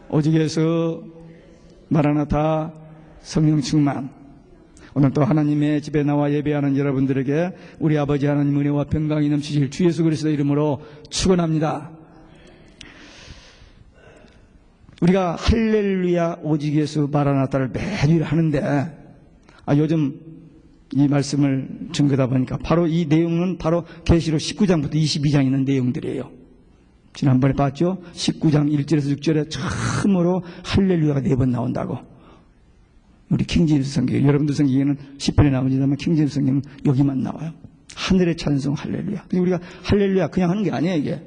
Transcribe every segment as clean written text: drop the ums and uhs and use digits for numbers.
오직 예수, 마라나타, 성령 충만. 오늘 또 하나님의 집에 나와 예배하는 여러분들에게 우리 아버지 하나님 은혜와 평강이 넘치실 주 예수 그리스도 이름으로 축원합니다. 우리가 할렐루야 오직 예수 마라나타를 매일 하는데 요즘 이 말씀을 증거다 보니까 바로 이 내용은 바로 계시록 19장부터 22장 있는 내용들이에요. 지난번에 봤죠? 19장 1절에서 6절에 처음으로 할렐루야가 4번 나온다고. 우리 킹제임스 성경, 여러분들 성경에는 10편에 나오지만 킹제임스 성경은 여기만 나와요. 하늘의 찬송 할렐루야. 우리가 할렐루야 그냥 하는 게 아니에요, 이게.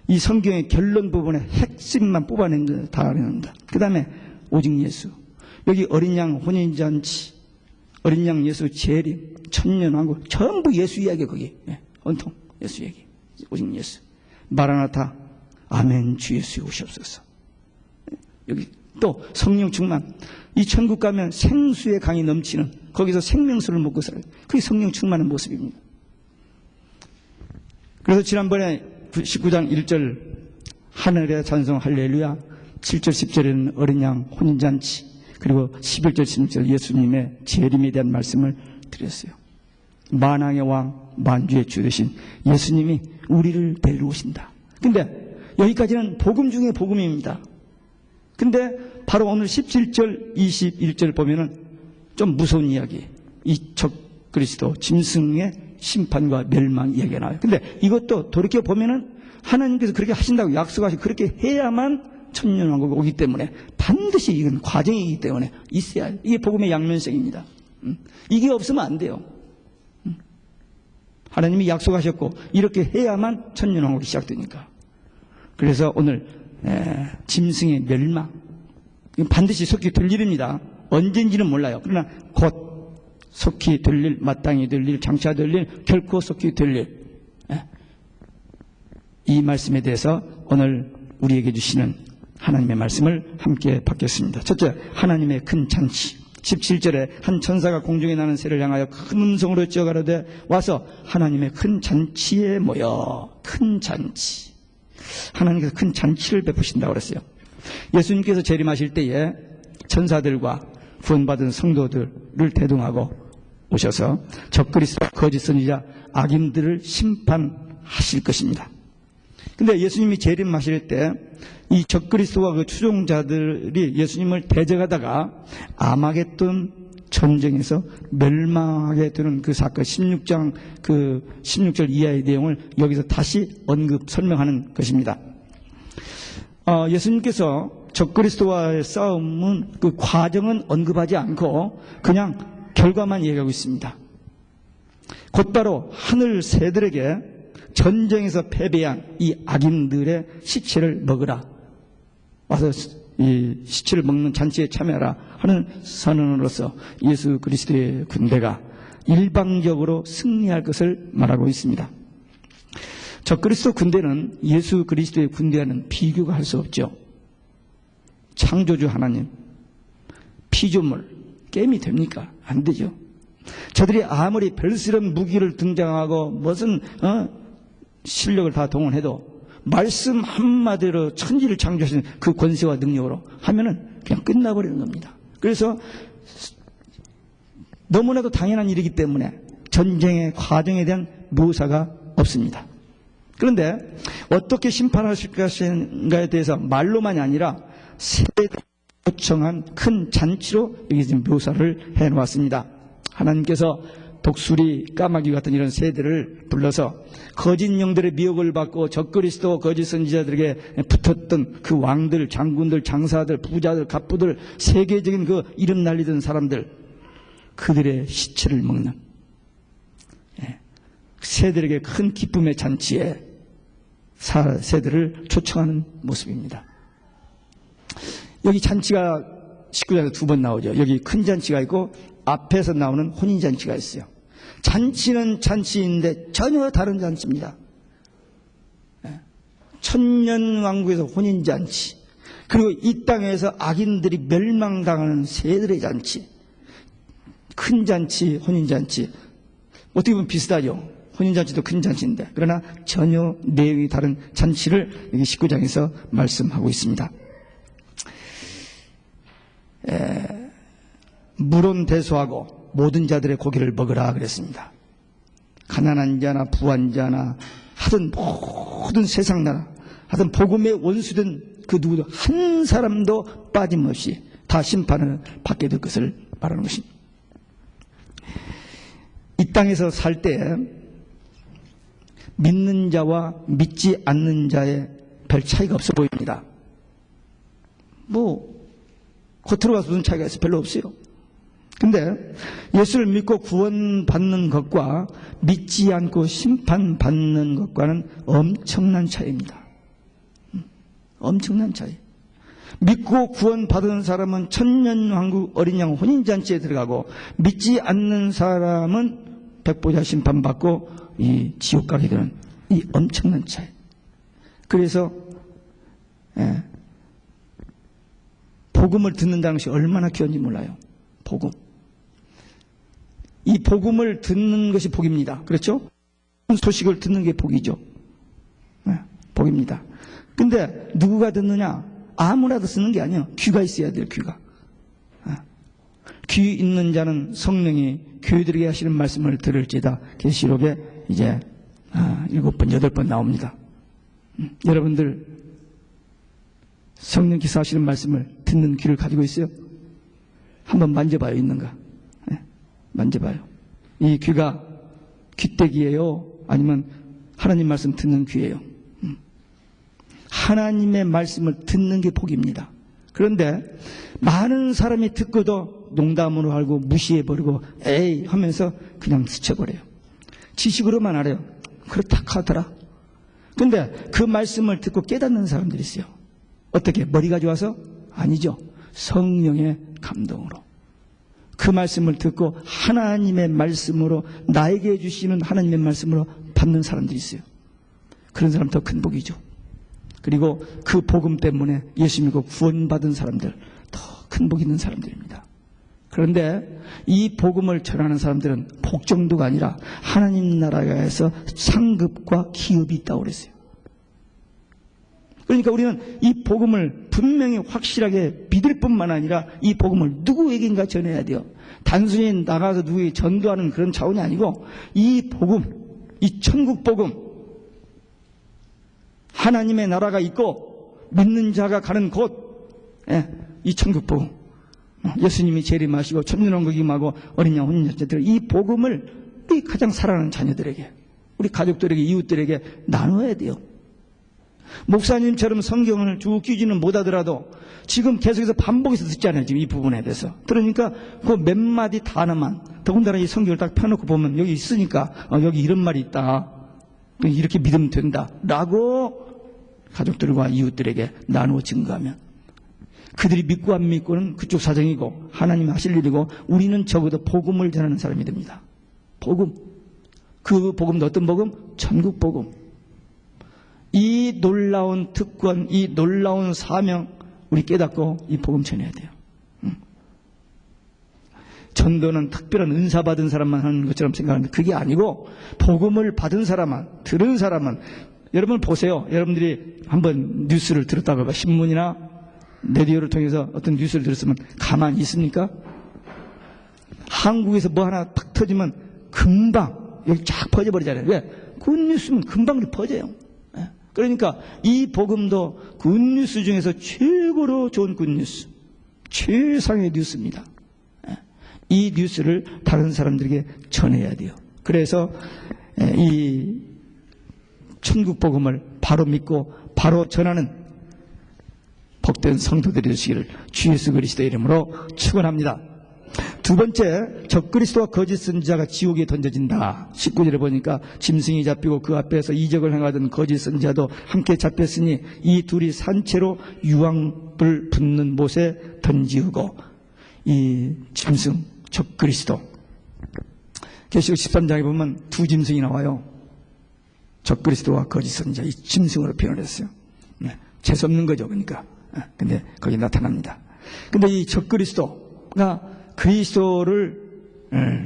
이 성경의 결론 부분의 핵심만 뽑아낸 다 하는다. 그 다음에 오직 예수. 여기 어린 양 혼인잔치, 어린 양 예수 재림, 천년왕국 전부 예수 이야기예요, 거기. 온통 예수 얘기. 오직 예수. 마라나타, 아멘 주 예수 오시옵소서. 여기 또 성령 충만. 이 천국 가면 생수의 강이 넘치는, 거기서 생명수를 먹고 살아요. 그게 성령 충만한 모습입니다. 그래서 지난번에 19장 1절 하늘의 찬송 할렐루야, 7절 10절에는 어린 양 혼인잔치, 그리고 11절 16절 예수님의 재림에 대한 말씀을 드렸어요. 만왕의 왕 만주의 주 되신 예수님이 우리를 데리러 오신다. 근데 여기까지는 복음 중에 복음입니다. 근데 바로 오늘 17절 21절 보면은 좀 무서운 이야기, 이 적그리스도 짐승의 심판과 멸망 이야기가 나와요. 근데 이것도 돌이켜 보면은 하나님께서 그렇게 하신다고 약속하시고 그렇게 해야만 천년왕국이 오기 때문에 반드시 이건 과정이기 때문에 있어야 해요. 이게 복음의 양면성입니다. 이게 없으면 안 돼요. 하나님이 약속하셨고 이렇게 해야만 천년왕국이 시작되니까. 그래서 오늘 짐승의 멸망, 이건 반드시 속히 될 일입니다. 언젠지는 몰라요. 그러나 곧 속히 될 일, 마땅히 될 일, 장차 될 일, 결코 속히 될 일. 이 말씀에 대해서 오늘 우리에게 주시는 하나님의 말씀을 함께 받겠습니다. 첫째, 하나님의 큰 잔치. 17절에 한 천사가 공중에 나는 새를 향하여 큰 음성으로 찌어가로되 와서 하나님의 큰 잔치에 모여. 큰 잔치. 하나님께서 큰 잔치를 베푸신다고 그랬어요. 예수님께서 재림하실 때에 천사들과 구원받은 성도들을 대동하고 오셔서 적그리스도와 거짓 선지자 악인들을 심판하실 것입니다. 근데 예수님이 재림하실 때 이 적그리스도와 그 추종자들이 예수님을 대적하다가 아마겟돈 전쟁에서 멸망하게 되는 그 사건 16절 이하의 내용을 여기서 다시 설명하는 것입니다. 예수님께서 적그리스도와의 싸움은 그 과정은 언급하지 않고 그냥 결과만 얘기하고 있습니다. 곧바로 하늘 새들에게 전쟁에서 패배한 이 악인들의 시체를 먹으라. 와서 이 시체를 먹는 잔치에 참여하라 하는 선언으로서 예수 그리스도의 군대가 일방적으로 승리할 것을 말하고 있습니다. 적그리스도 군대는 예수 그리스도의 군대와는 비교가 할 수 없죠. 창조주 하나님, 피조물, 게임이 됩니까? 안 되죠. 저들이 아무리 별스런 무기를 등장하고 무슨 실력을 다 동원해도 말씀 한마디로 천지를 창조하신 그 권세와 능력으로 하면은 그냥 끝나버리는 겁니다. 그래서 너무나도 당연한 일이기 때문에 전쟁의 과정에 대한 묘사가 없습니다. 그런데 어떻게 심판하실 것인가에 대해서 말로만이 아니라 세대를 요청한 큰 잔치로 여기 지금 묘사를 해놓았습니다. 하나님께서 독수리, 까마귀 같은 이런 새들을 불러서 거짓 영들의 미혹을 받고 적그리스도 거짓 선지자들에게 붙었던 그 왕들, 장군들, 장사들, 부자들, 갑부들, 세계적인 그 이름 날리던 사람들, 그들의 시체를 먹는 새들에게 큰 기쁨의 잔치에 새들을 초청하는 모습입니다. 여기 잔치가 19장에서 2번 나오죠. 여기 큰 잔치가 있고 앞에서 나오는 혼인잔치가 있어요. 잔치는 잔치인데 전혀 다른 잔치입니다. 천년왕국에서 혼인잔치, 그리고 이 땅에서 악인들이 멸망당하는 새들의 잔치, 큰 잔치, 혼인잔치, 어떻게 보면 비슷하죠. 혼인잔치도 큰 잔치인데 그러나 전혀 내용이 다른 잔치를 여기 19장에서 말씀하고 있습니다. 물은 대소하고 모든 자들의 고기를 먹으라 그랬습니다. 가난한 자나 부한 자나 하든 모든 세상 나라 하여튼 복음의 원수된 그 누구도 한 사람도 빠짐없이 다 심판을 받게 될 것을 말하는 것입니다. 이 땅에서 살 때 믿는 자와 믿지 않는 자의 별 차이가 없어 보입니다. 겉으로 봐서 무슨 차이가 있어요? 별로 없어요. 근데 예수를 믿고 구원받는 것과 믿지 않고 심판받는 것과는 엄청난 차이입니다. 엄청난 차이. 믿고 구원받은 사람은 천년왕국 어린 양 혼인잔치에 들어가고 믿지 않는 사람은 백보자 심판받고 이 지옥 가게 되는 이 엄청난 차이. 그래서 복음을 듣는다는 것이 얼마나 귀한지 몰라요. 복음. 이 복음을 듣는 것이 복입니다. 그렇죠? 소식을 듣는 게 복이죠. 복입니다. 근데 누구가 듣느냐? 아무나 듣는 게 아니에요. 귀가 있어야 돼요. 귀가. 귀 있는 자는 성령이 교회들에게 하시는 말씀을 들을지다. 계시록에 이제 7번, 8번 나옵니다. 여러분들 성령께서 하시는 말씀을 듣는 귀를 가지고 있어요? 한번 만져봐요. 있는가? 만져봐요. 이 귀가 귀때기예요? 아니면 하나님 말씀 듣는 귀예요? 하나님의 말씀을 듣는 게 복입니다. 그런데 많은 사람이 듣고도 농담으로 알고 무시해버리고 에이 하면서 그냥 스쳐버려요. 지식으로만 알아요. 그렇다 하더라. 근데 그 말씀을 듣고 깨닫는 사람들이 있어요. 어떻게? 머리가 좋아서? 아니죠. 성령의 감동으로. 그 말씀을 듣고 하나님의 말씀으로 나에게 주시는 하나님의 말씀으로 받는 사람들이 있어요. 그런 사람 더 큰 복이죠. 그리고 그 복음 때문에 예수 믿고 구원받은 사람들 더 큰 복 있는 사람들입니다. 그런데 이 복음을 전하는 사람들은 복 정도가 아니라 하나님 나라에서 상급과 기업이 있다고 그랬어요. 그러니까 우리는 이 복음을 분명히 확실하게 믿을 뿐만 아니라 이 복음을 누구에게인가 전해야 돼요. 단순히 나가서 누구에게 전도하는 그런 차원이 아니고 이 복음, 이 천국 복음, 하나님의 나라가 있고 믿는 자가 가는 곳, 이 천국 복음, 예수님이 재림하시고 천년왕국이 임하고 어린 양 혼인잔치, 이 복음을 우리 가장 사랑하는 자녀들에게, 우리 가족들에게, 이웃들에게 나눠야 돼요. 목사님처럼 성경을 쭉 끼지는 못하더라도 지금 계속해서 반복해서 듣잖아요. 지금 이 부분에 대해서. 그러니까 그 몇 마디 단어만, 더군다나 이 성경을 딱 펴놓고 보면 여기 있으니까 여기 이런 말이 있다. 이렇게 믿으면 된다. 라고 가족들과 이웃들에게 나누어 증거하면 그들이 믿고 안 믿고는 그쪽 사정이고 하나님 하실 일이고 우리는 적어도 복음을 전하는 사람이 됩니다. 복음. 그 복음도 어떤 복음? 천국 복음. 이 놀라운 특권, 이 놀라운 사명 우리 깨닫고 이 복음 전해야 돼요. 전도는 특별한 은사 받은 사람만 하는 것처럼 생각하는데 그게 아니고 복음을 받은 사람만, 들은 사람만. 여러분 보세요. 여러분들이 한번 뉴스를 들었다고 해봐. 신문이나 라디오를 통해서 어떤 뉴스를 들었으면 가만히 있습니까? 한국에서 뭐 하나 탁 터지면 금방 여기 쫙 퍼져버리잖아요. 왜? 굿뉴스면 금방 퍼져요. 그러니까 이 복음도 굿뉴스 중에서 최고로 좋은 굿뉴스, 최상의 뉴스입니다. 이 뉴스를 다른 사람들에게 전해야 돼요. 그래서 이 천국 복음을 바로 믿고 바로 전하는 복된 성도들이 되시기를 주 예수 그리스도의 이름으로 축원합니다. 두 번째, 적그리스도와 거짓 선지자가 지옥에 던져진다. 19절에 보니까 짐승이 잡히고 그 앞에서 이적을 행하던 거짓 선지자도 함께 잡혔으니 이 둘이 산채로 유황불 붙는 못에 던지우고. 이 짐승, 적그리스도. 계시록 13장에 보면 두 짐승이 나와요. 적그리스도와 거짓 선지자, 이 짐승으로 표현을 했어요. 재수없는 거죠. 그러니까. 근데 거기 나타납니다. 근데 이 적그리스도가 그리스도를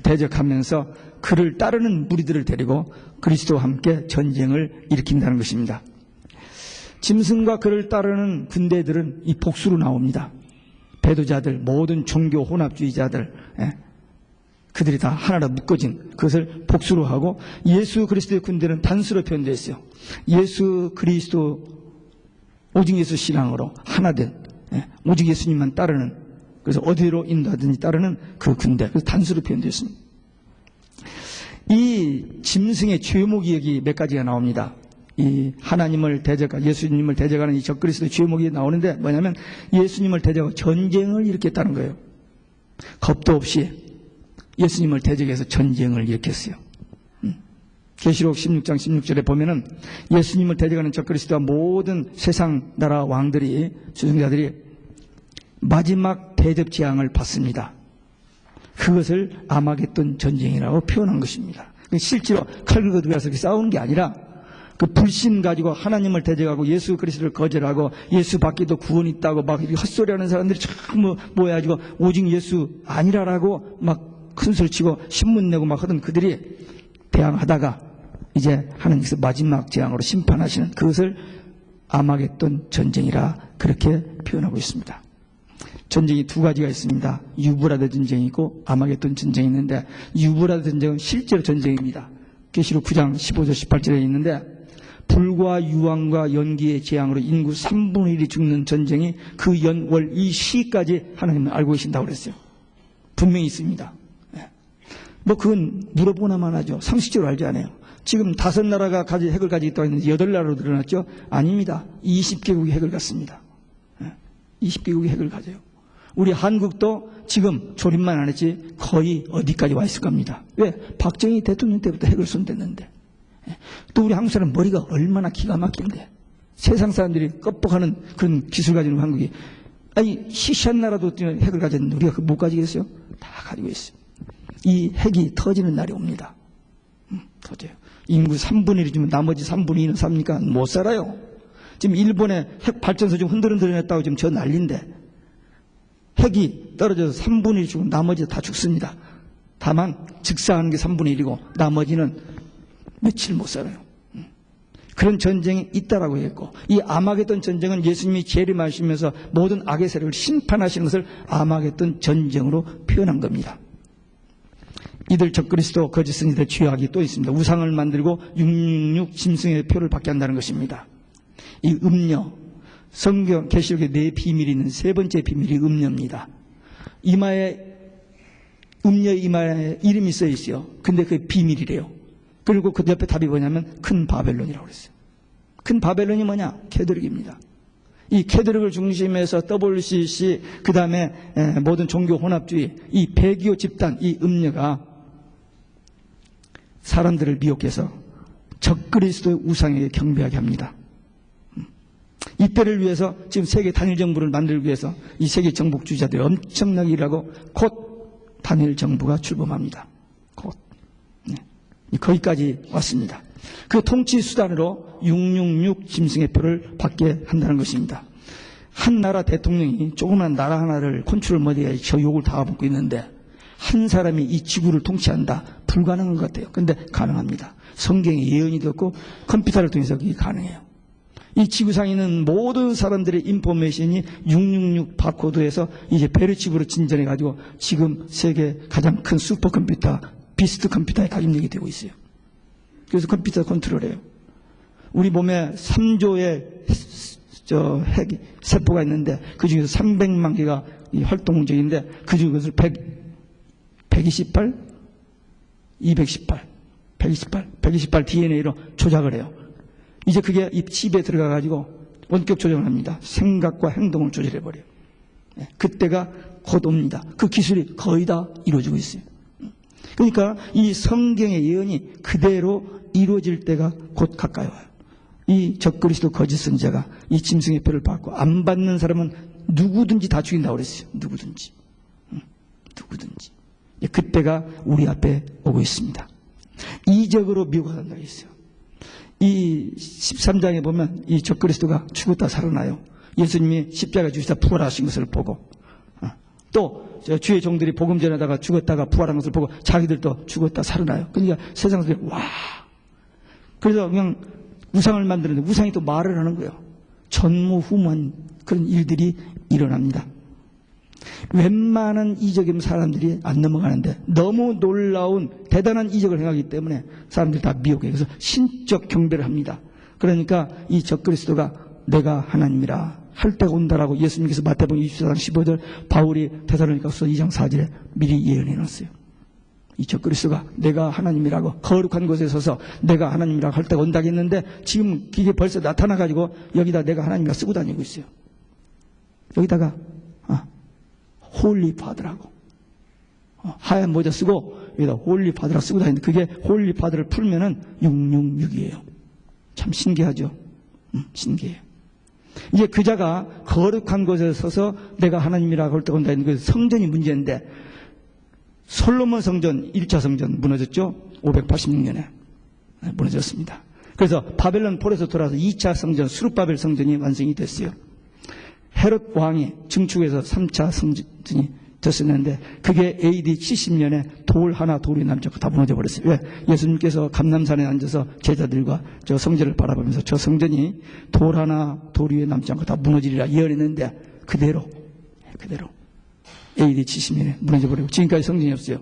대적하면서 그를 따르는 무리들을 데리고 그리스도와 함께 전쟁을 일으킨다는 것입니다. 짐승과 그를 따르는 군대들은 이 복수로 나옵니다. 배도자들, 모든 종교 혼합주의자들, 그들이 다 하나로 묶어진 그것을 복수로 하고, 예수 그리스도의 군대는 단수로 표현되어 있어요. 예수 그리스도, 오직 예수 신앙으로 하나된, 오직 예수님만 따르는, 그래서 어디로 인도하든지 따르는 그 군대, 그래서 단수로 표현되어 있습니다. 이 짐승의 죄목이 여기 몇 가지가 나옵니다. 이 하나님을 대적하고 예수님을 대적하는 이 적그리스도의 죄목이 나오는데, 뭐냐면 예수님을 대적하고 전쟁을 일으켰다는 거예요. 겁도 없이 예수님을 대적해서 전쟁을 일으켰어요. 계시록 16장 16절에 보면은 예수님을 대적하는 적그리스도와 모든 세상 나라 왕들이, 주승자들이 마지막 대접 재앙을 받습니다. 그것을 아마겟돈 전쟁이라고 표현한 것입니다. 실제로 칼 긁어 들어가서 싸우는 게 아니라 그 불신 가지고 하나님을 대적하고 예수 그리스도를 거절하고 예수 밖에도 구원이 있다고 막 헛소리하는 사람들이 참 모여가지고 오직 예수 아니라라고 막 큰소리치고 신문 내고 막 하던 그들이 대항하다가 이제 하나님께서 마지막 재앙으로 심판하시는 그것을 아마겟돈 전쟁이라 그렇게 표현하고 있습니다. 전쟁이 두 가지가 있습니다. 유브라데 전쟁이 있고 아마겟돈 전쟁이 있는데, 유브라데 전쟁은 실제로 전쟁입니다. 계시록 9장 15절 18절에 있는데, 불과 유황과 연기의 재앙으로 인구 3분의 1이 죽는 전쟁이 그 연월 이 시까지 하나님은 알고 계신다고 그랬어요. 분명히 있습니다. 뭐 그건 물어보나만 하죠. 상식적으로 알지 않아요. 지금 5나라가 핵을 가지고 있다고 했는데 8나라로 늘어났죠? 아닙니다. 20개국이 핵을 갖습니다. 20개국이 핵을 가져요. 우리 한국도 지금 조립만 안 했지 거의 어디까지 와 있을 겁니다. 왜? 박정희 대통령 때부터 핵을 손댔는데. 또 우리 한국 사람 머리가 얼마나 기가 막힌데. 세상 사람들이 껍벅하는 그런 기술 가지는 한국이. 아니 시시한 나라도 핵을 가졌는데 우리가 그거 못 가지겠어요? 다 가지고 있어요. 이 핵이 터지는 날이 옵니다. 터져요. 인구 3분의 1이 주면 나머지 3분의 2는 삽니까? 못 살아요. 지금 일본의 핵 발전소 지금 흔들흔들했다고 지금 저 난리인데, 핵이 떨어져서 3분의 1이 죽으면 나머지 다 죽습니다. 다만 즉사하는 게 3분의 1이고 나머지는 며칠 못 살아요. 그런 전쟁이 있다라고 했고, 이 아마겟돈 전쟁은 예수님이 재림하시면서 모든 악의 세력을 심판하시는 것을 아마겟돈 전쟁으로 표현한 겁니다. 이들 적그리스도 거짓 선지자들의 죄악이 또 있습니다. 우상을 만들고 666 짐승의 표를 받게 한다는 것입니다. 이 음녀, 성경 계시록에 4 비밀이 있는 세 번째 비밀이 음녀입니다. 음녀 이마에 이름이 써 있어요. 근데 그게 비밀이래요. 그리고 그 옆에 답이 뭐냐면 큰 바벨론이라고 그랬어요. 큰 바벨론이 뭐냐? 캐도릭입니다. 이 캐도릭을 중심해서 WCC, 그 다음에 모든 종교 혼합주의, 이 배기호 집단, 이 음녀가 사람들을 미혹해서 적그리스도의 우상에게 경배하게 합니다. 이때를 위해서 지금 세계 단일 정부를 만들기 위해서 이 세계 정복주의자들이 엄청나게 일하고 곧 단일 정부가 출범합니다. 곧. 거기까지 왔습니다. 그 통치 수단으로 666 짐승의 표를 받게 한다는 것입니다. 한 나라 대통령이 조그만 나라 하나를 컨트롤 못해야 저 욕을 다 먹고 있는데, 한 사람이 이 지구를 통치한다? 불가능한 것 같아요. 근데 가능합니다. 성경에 예언이 되었고 컴퓨터를 통해서 그게 가능해요. 이 지구상에 있는 모든 사람들의 인포메이션이 666 바코드에서 이제 베르칩으로 진전해가지고 지금 세계 가장 큰 슈퍼컴퓨터, 비스트 컴퓨터에 각입력이 되고 있어요. 그래서 컴퓨터 컨트롤해요. 우리 몸에 3조의 핵 세포가 있는데 그 중에서 300만 개가 활동 중인데 그 중에 그것을 128, 218, 128 DNA로 조작을 해요. 이제 그게 이 칩에 들어가가지고 원격 조정을 합니다. 생각과 행동을 조절해버려요. 그때가 곧 옵니다. 그 기술이 거의 다 이루어지고 있어요. 그러니까 이 성경의 예언이 그대로 이루어질 때가 곧 가까이 와요. 이 적그리스도 거짓 선지자가 이 짐승의 표를 받고 안 받는 사람은 누구든지 다 죽인다고 그랬어요. 누구든지. 그때가 우리 앞에 오고 있습니다. 이적으로 미혹한다고 했어요. 이 13장에 보면 이 적그리스도가 죽었다 살아나요. 예수님이 십자가 주시다 부활하신 것을 보고, 또 주의 종들이 복음 전하다가 죽었다가 부활한 것을 보고 자기들도 죽었다 살아나요. 그러니까 세상 사람들이 와. 그래서 그냥 우상을 만드는데 우상이 또 말을 하는 거예요. 전무후무한 그런 일들이 일어납니다. 웬만한 이적이면 사람들이 안 넘어가는데 너무 놀라운 대단한 이적을 행하기 때문에 사람들이 다 미혹해요. 그래서 신적 경배를 합니다. 그러니까 이 적그리스도가 내가 하나님이라 할 때가 온다라고 예수님께서 마태복음 24장 15절, 바울이 데살로니가서 2장 4절에 미리 예언해 놨어요. 이 적그리스도가 내가 하나님이라고 거룩한 곳에 서서 내가 하나님이라고 할 때가 온다고 했는데 지금 이게 벌써 나타나가지고 여기다 내가 하나님이라 쓰고 다니고 있어요. 여기다가 홀리 파더라고 하얀 모자 쓰고 여기다 홀리 파더라고 쓰고 다니는데 그게 홀리 파더를 풀면은 666이에요. 참 신기하죠. 신기해요. 이제 그자가 거룩한 곳에 서서 내가 하나님이라고 할 때가 온다 했는데 그 성전이 문제인데 솔로몬 성전 1차 성전 무너졌죠. 586년에 무너졌습니다. 그래서 바벨론 폴에서 돌아와서 2차 성전 수룹바벨 성전이 완성이 됐어요. 헤롯 왕이 증축해서 3차 성전이 됐었는데 그게 AD 70년에 돌 하나 돌이 남지 않고 다 무너져 버렸어요. 왜? 예수님께서 감람산에 앉아서 제자들과 저 성전을 바라보면서 저 성전이 돌 하나 돌 위에 남지 않고 다 무너지리라 예언했는데 그대로 AD 70년에 무너져 버리고 지금까지 성전이 없어요.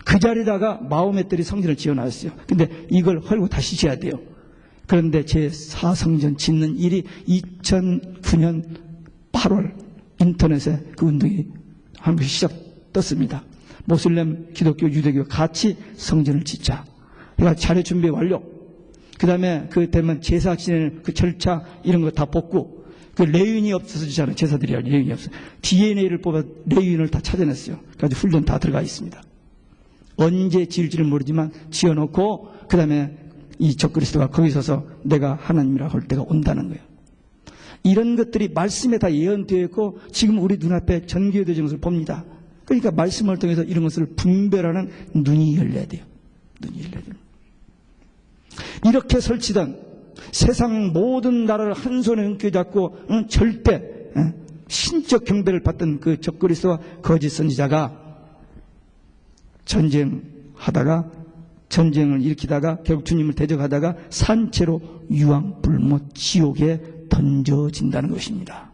그 자리다가 마호메들이 성전을 지어놨어요. 근데 이걸 헐고 다시 지어야 돼요. 그런데 제4성전 짓는 일이 2009년 8월 인터넷에 그 운동이 한국에 시작됐습니다. 모슬렘, 기독교, 유대교 같이 성전을 짓자. 그러니까 자료 준비 완료. 그 다음에 그 되면 제사 지내는 그 절차 이런 거 다 뽑고 그 레위인이 없어지잖아요. 제사들이 아니라 레위인이 없어요. DNA를 뽑아 레위인을 다 찾아냈어요. 그래서 훈련 다 들어가 있습니다. 언제 지을지는 모르지만 지어놓고 그 다음에 이 적그리스도가 거기 서서 내가 하나님이라 할 때가 온다는 거예요. 이런 것들이 말씀에 다 예언되어 있고 지금 우리 눈앞에 전개되어진 것을 봅니다. 그러니까 말씀을 통해서 이런 것을 분별하는 눈이 열려야 돼요. 눈이 열려야 돼요. 이렇게 설치던 세상 모든 나라를 한 손에 움켜잡고 절대 신적 경배를 받던 그 적그리스도와 거짓 선지자가 전쟁하다가 전쟁을 일으키다가 결국 주님을 대적하다가 산채로 유황불못 지옥에 던져진다는 것입니다.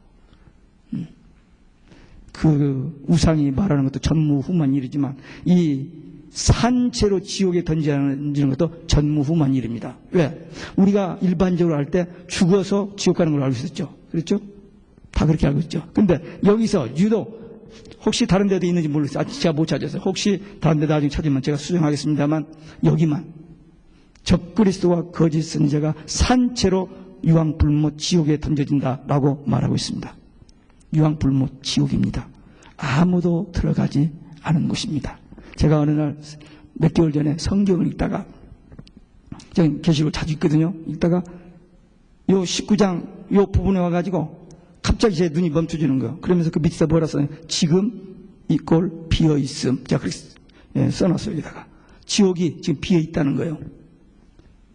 그 우상이 말하는 것도 전무후무한 일이지만 이 산채로 지옥에 던지는 것도 전무후무한 일입니다. 왜? 우리가 일반적으로 할 때 죽어서 지옥 가는 걸 알고 있었죠. 그렇죠? 다 그렇게 알고 있죠. 근데 여기서 유독 혹시 다른 데도 있는지 모르겠어요. 아직 제가 못 찾았어요. 혹시 다른 데 나중에 찾으면 제가 수정하겠습니다만 여기만 적그리스도와 거짓 선지자가 산채로 유황불못 지옥에 던져진다라고 말하고 있습니다. 유황불못 지옥입니다. 아무도 들어가지 않은 곳입니다. 제가 어느 날 몇 개월 전에 성경을 읽다가 저는 계시록을 자주 읽거든요. 읽다가 요 19장 요 부분에 와가지고 갑자기 제 눈이 멈춰지는 거예요. 그러면서 그 밑에다 뭐라 써요? 지금 이 꼴 비어 있음. 제가 그렇게 써놨어요. 여기다가 지옥이 지금 비어 있다는 거예요.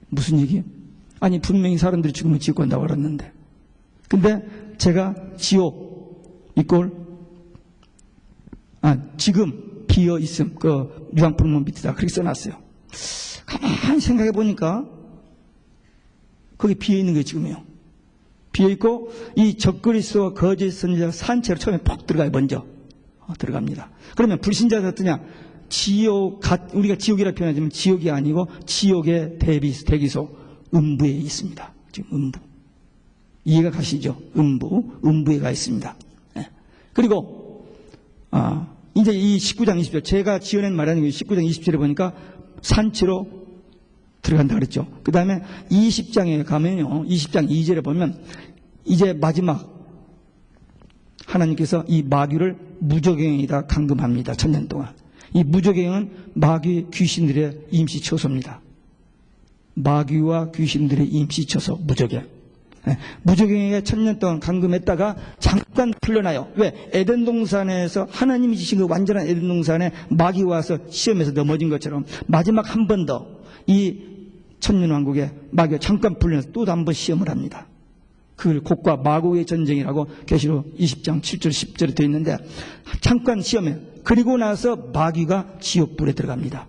무슨 얘기예요? 아니 분명히 사람들이 죽으면 지옥 간다고 그랬는데 근데 제가 지옥 이꼴 지금 비어 있음 그 유황불못 밑에다 그렇게 써놨어요. 가만히 생각해 보니까 거기 비어 있는 게 지금이에요. 비어 있고 이 적그리스도와 거짓 선지자가 산채로 처음에 퍽 들어가요. 먼저 들어갑니다. 그러면 불신자가 어떠냐? 지옥 우리가 지옥이라 표현하지만 지옥이 아니고 지옥의 대기소 음부에 있습니다. 지금 음부 이해가 가시죠? 음부에 가 있습니다. 네. 그리고 이제 이 19장 20절 제가 지어낸 말이 아니고 19장 20절에 보니까 산채로 들어간다 그랬죠. 그 다음에 20장에 가면요 20장 2절에 보면 이제 마지막 하나님께서 이 마귀를 무저갱이다 감금합니다. 1000년 동안. 이 무저갱은 마귀 귀신들의 임시처소입니다. 마귀와 귀신들의 임시처소 무저갱. 무저갱에게 1000년 동안 감금했다가 잠깐 풀려나요. 왜? 에덴 동산에서 하나님이 지신 그 완전한 에덴 동산에 마귀가 와서 시험에서 넘어진 것처럼 마지막 한 번 더 이 천년왕국에 마귀가 잠깐 풀려나서 또 한 번 시험을 합니다. 그걸 곡과 마곡의 전쟁이라고 계시록 20장 7절 10절에 되어 있는데 잠깐 시험해. 그리고 나서 마귀가 지옥불에 들어갑니다.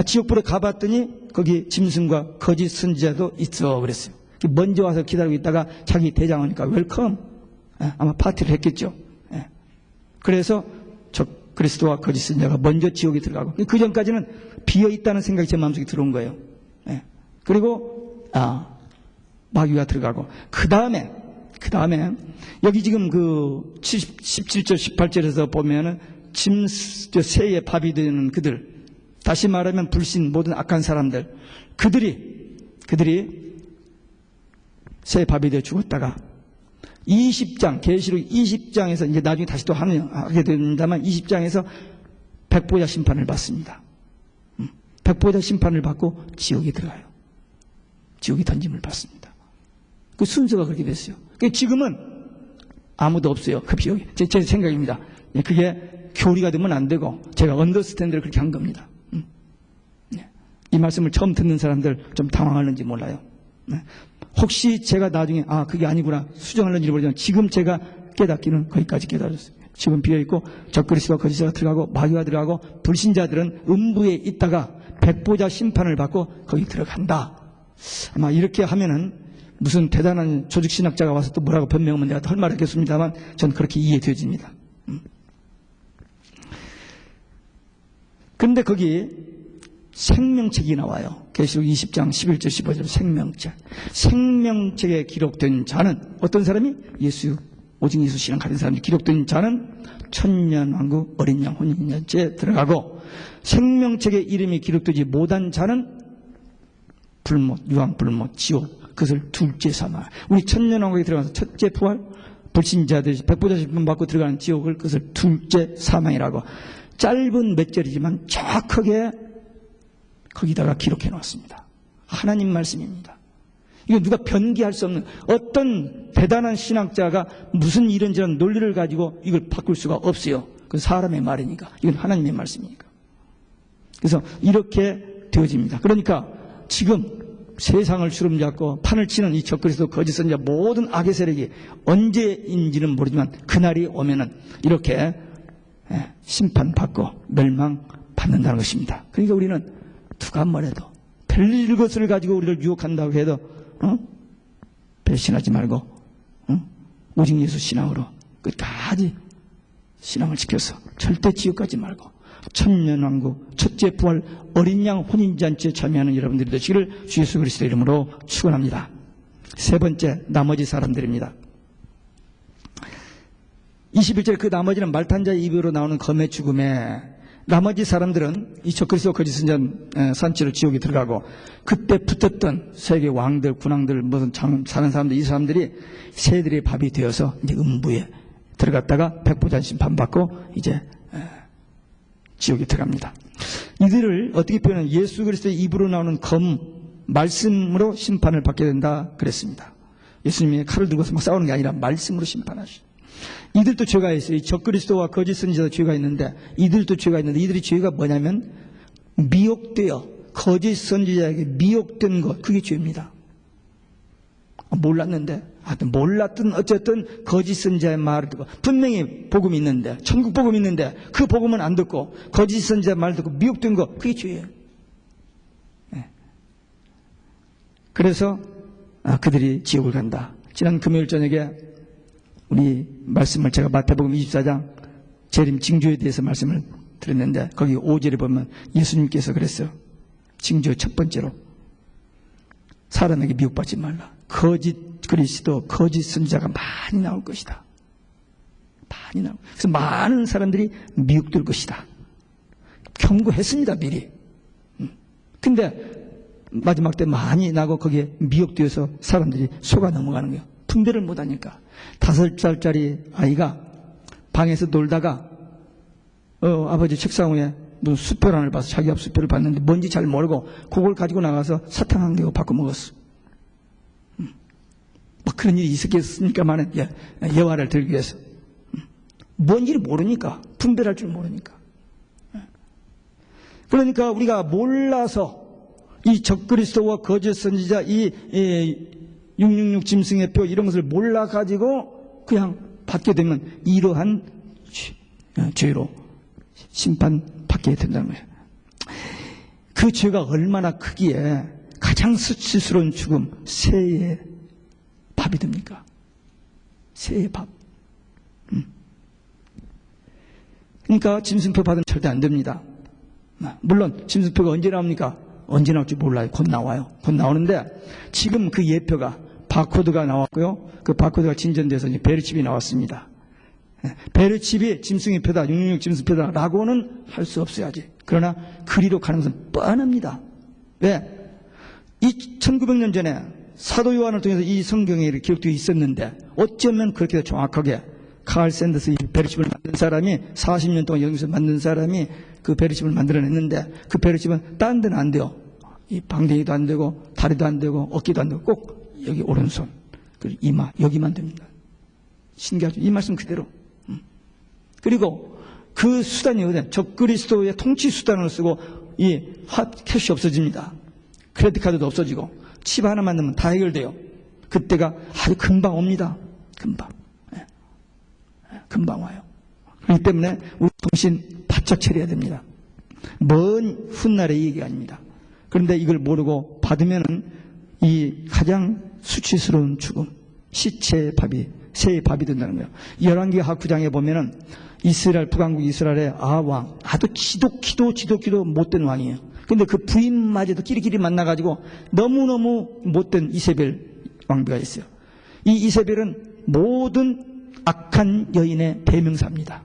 지옥불에 가봤더니 거기 짐승과 거짓 선지자도 있어 그랬어요. 먼저 와서 기다리고 있다가 자기 대장 오니까 웰컴. 아마 파티를 했겠죠. 그래서 그리스도와 거짓 선지자가 먼저 지옥에 들어가고, 그 전까지는 비어있다는 생각이 제 마음속에 들어온 거예요. 예. 그리고 마귀가 들어가고, 그 다음에 여기 지금 그 17절 18절에서 보면은 새의 밥이 되는 그들, 다시 말하면 불신, 모든 악한 사람들, 그들이 새의 밥이 되어 죽었다가 20장, 계시록 20장에서 이제 나중에 다시 또 하게 된다만 20장에서 백보자 심판을 받습니다. 백보자 심판을 받고 지옥에 들어가요. 지옥에 던짐을 받습니다. 그 순서가 그렇게 됐어요. 지금은 아무도 없어요. 그 비용이. 제 생각입니다. 그게 교리가 되면 안 되고 제가 언더스탠드를 그렇게 한 겁니다. 이 말씀을 처음 듣는 사람들 좀 당황하는지 몰라요. 혹시 제가 나중에 그게 아니구나 수정하는지 모르지만 지금 제가 깨닫기는 거기까지 깨달았어요. 지금 비어있고 적그리스도와 거짓자가 들어가고 마귀가 들어가고 불신자들은 음부에 있다가 백보자 심판을 받고 거기 들어간다. 아마 이렇게 하면은 무슨 대단한 조직신학자가 와서 또 뭐라고 변명하면 내가 더 할 말을 하겠습니다만 전 그렇게 이해되어집니다. 그런데 거기 생명책이 나와요. 계시록 20장 11절 15절 생명책. 생명책에 기록된 자는 어떤 사람이? 오직 예수 신앙 가진 사람이 기록된 자는 천년왕국 어린 양 혼인잔치에 들어가고, 생명책에 이름이 기록되지 못한 자는 불못, 유황불못, 지옥, 그것을 둘째 사망. 우리 천년왕국에 들어가서 첫째 부활, 불신자들이 백보자 심판 받고 들어가는 지옥을 그것을 둘째 사망이라고 짧은 몇 절이지만 정확하게 거기다가 기록해 놓았습니다. 하나님 말씀입니다. 이거 누가 변기할 수 없는, 어떤 대단한 신학자가 무슨 이런저런 논리를 가지고 이걸 바꿀 수가 없어요. 그 사람의 말이니까. 이건 하나님의 말씀이니까. 그래서 이렇게 되어집니다. 그러니까 지금 세상을 주름잡고 판을 치는 이 적그리스도 거짓 선지자 모든 악의 세력이 언제인지는 모르지만 그날이 오면은 이렇게 심판받고 멸망받는다는 것입니다. 그러니까 우리는 누가 뭐래도 별일 것을 가지고 우리를 유혹한다고 해도 배신하지 말고 오직 예수 신앙으로 끝까지 신앙을 지켜서 절대 지옥 가지 말고 천년왕국 첫째 부활 어린 양 혼인잔치에 참여하는 여러분들이 되시기를 주 예수 그리스도 이름으로 축원합니다. 세 번째, 나머지 사람들입니다. 21절 그 나머지는 말탄 자의 입으로 나오는 검의 죽음에, 나머지 사람들은 이 적그리스도 거짓 선지자 산지로 지옥에 들어가고, 그때 붙었던 세계 왕들, 군왕들, 무슨 사는 사람들, 이 사람들이 새들의 밥이 되어서 이제 음부에 들어갔다가 백보자 심판 받고 이제 지옥에 들어갑니다. 이들을 어떻게 표현하면 예수 그리스도의 입으로 나오는 검, 말씀으로 심판을 받게 된다 그랬습니다. 예수님이 칼을 들고서 막 싸우는 게 아니라 말씀으로 심판하시죠. 이들도 죄가 있어요. 적그리스도와 거짓 선지자도 죄가 있는데, 이들도 죄가 있는데, 이들의 죄가 뭐냐면 미혹되어 거짓 선지자에게 미혹된 것, 그게 죄입니다. 몰랐는데, 하여튼 몰랐든 어쨌든 거짓 선지자의 말을 듣고, 분명히 복음이 있는데, 천국 복음이 있는데 그 복음은 안 듣고 거짓 선지자의 말을 듣고 미혹된 것, 그게 죄예요. 그래서 그들이 지옥을 간다. 지난 금요일 저녁에 우리 말씀을 제가 마태복음 24장 재림 징조에 대해서 말씀을 드렸는데, 거기 5절에 보면 예수님께서 그랬어요. 징조 첫 번째로 사람에게 미혹받지 말라. 거짓 그리스도, 거짓 선지자가 많이 나올 것이다. 많이 나올. 그래서 많은 사람들이 미혹될 것이다. 경고했습니다, 미리. 근데 마지막 때 많이 나고 거기에 미혹되어서 사람들이 속아 넘어가는 거예요. 분별을 못하니까. 5살짜리 아이가 방에서 놀다가 아버지 책상 위에 무슨 수표를 하나 봐서 자기 앞 수표를 봤는데 뭔지 잘 모르고 그걸 가지고 나가서 사탕 한 개 바꿔 먹었어. 뭐 그런 일이 있었겠습니까만은 예화를 들기 위해서. 뭔지를 모르니까, 분별할 줄 모르니까. 그러니까 우리가 몰라서 이 적그리스도와 거짓 선지자, 이 666 짐승의 표 이런 것을 몰라가지고 그냥 받게 되면 이러한 죄로 심판받게 된다는 거예요. 그 죄가 얼마나 크기에 가장 수치스러운 죽음, 새의 밥이 됩니까? 새의 밥. 그러니까 짐승표 받으면 절대 안 됩니다. 물론 짐승표가 언제 나옵니까? 언제 나올지 몰라요. 곧 나와요. 곧 나오는데 지금 그 예표가 바코드가 나왔고요. 그 바코드가 진전돼서 이제 베르칩이 나왔습니다. 베르칩이 짐승의 표다, 666 짐승표다라고는 할 수 없어야지. 그러나 그리로 가는 것은 뻔합니다. 왜? 이 1900년 전에 사도 요한을 통해서 이 성경에 기록되어 있었는데 어쩌면 그렇게 정확하게 칼 샌더스 베르칩을 만든 사람이 40년 동안 여기서 만든 사람이 그 베르칩을 만들어냈는데 그 베르칩은 딴 데는 안 돼요. 이 방댕이도 안 되고 다리도 안 되고 어깨도 안 되고 꼭 여기 오른손 그리고 이마 여기만 됩니다. 신기하죠. 이 말씀 그대로. 그리고 그 수단이 어디냐? 적그리스도의 통치 수단을 쓰고 이 캐시 없어집니다. 크레딧 카드도 없어지고 칩 하나만 넣으면 다 해결돼요. 그때가 아주 금방 옵니다. 금방. 금방 와요. 그렇기 때문에 우리 정신 바짝 차려야 됩니다. 먼 훗날의 얘기가 아닙니다. 그런데 이걸 모르고 받으면은 이 가장 수치스러운 죽음, 시체의 밥이, 새의 밥이 된다는 거예요. 열왕기하 9장에 보면은 이스라엘, 북왕국 이스라엘의 아왕, 아주 지독히도 못된 왕이에요. 근데 그 부인마저도 끼리끼리 만나가지고 너무너무 못된 이세벨 왕비가 있어요. 이 이세벨은 모든 악한 여인의 대명사입니다.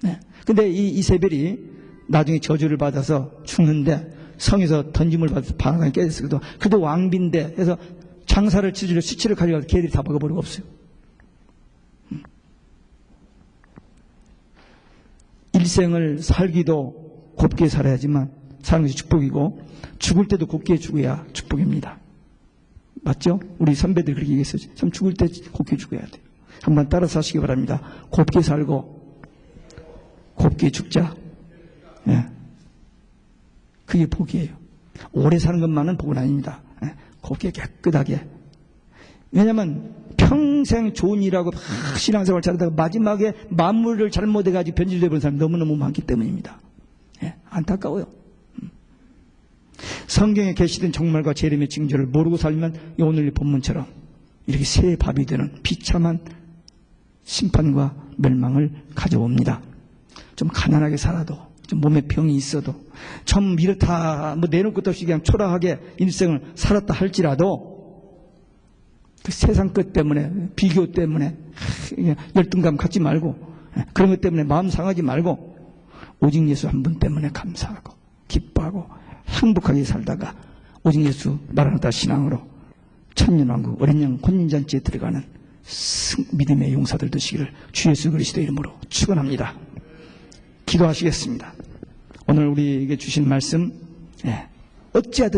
네. 근데 이 이세벨이 나중에 저주를 받아서 죽는데 성에서 던짐을 받아서 방황에 깨졌어요. 그래도 왕비인데 해서 장사를 치주려 수치를 가져가서 걔들이 다 먹어버리고 없어요. 일생을 살기도 곱게 살아야지만 사는 것이 축복이고 죽을 때도 곱게 죽어야 축복입니다. 맞죠? 우리 선배들 그렇게 얘기했어요. 참 죽을 때 곱게 죽어야 돼요. 한번 따라서 하시기 바랍니다. 곱게 살고 곱게 죽자. 예. 그게 복이에요. 오래 사는 것만은 복은 아닙니다. 예. 곱게 깨끗하게. 왜냐하면 평생 좋은 일하고 신앙생활 잘하다가 마지막에 마무리를 잘못해가지고 변질되어 버린 사람이 너무너무 많기 때문입니다. 예. 안타까워요. 성경에 계시된 정말과 재림의 징조를 모르고 살면 오늘 이 본문처럼 이렇게 새 밥이 되는 비참한 심판과 멸망을 가져옵니다. 좀 가난하게 살아도, 좀 몸에 병이 있어도, 좀 이렇다, 내놓을 것도 없이 그냥 초라하게 인생을 살았다 할지라도, 그 세상 것 때문에, 비교 때문에, 열등감 갖지 말고, 그런 것 때문에 마음 상하지 말고, 오직 예수 한 분 때문에 감사하고, 기뻐하고, 행복하게 살다가, 오직 예수 마라나타 신앙으로, 천년왕국 어린 양 혼인잔치에 들어가는 믿음의 용사들 되시기를 주 예수 그리스도 이름으로 축원합니다. 기도하시겠습니다. 오늘 우리에게 주신 말씀 어찌하든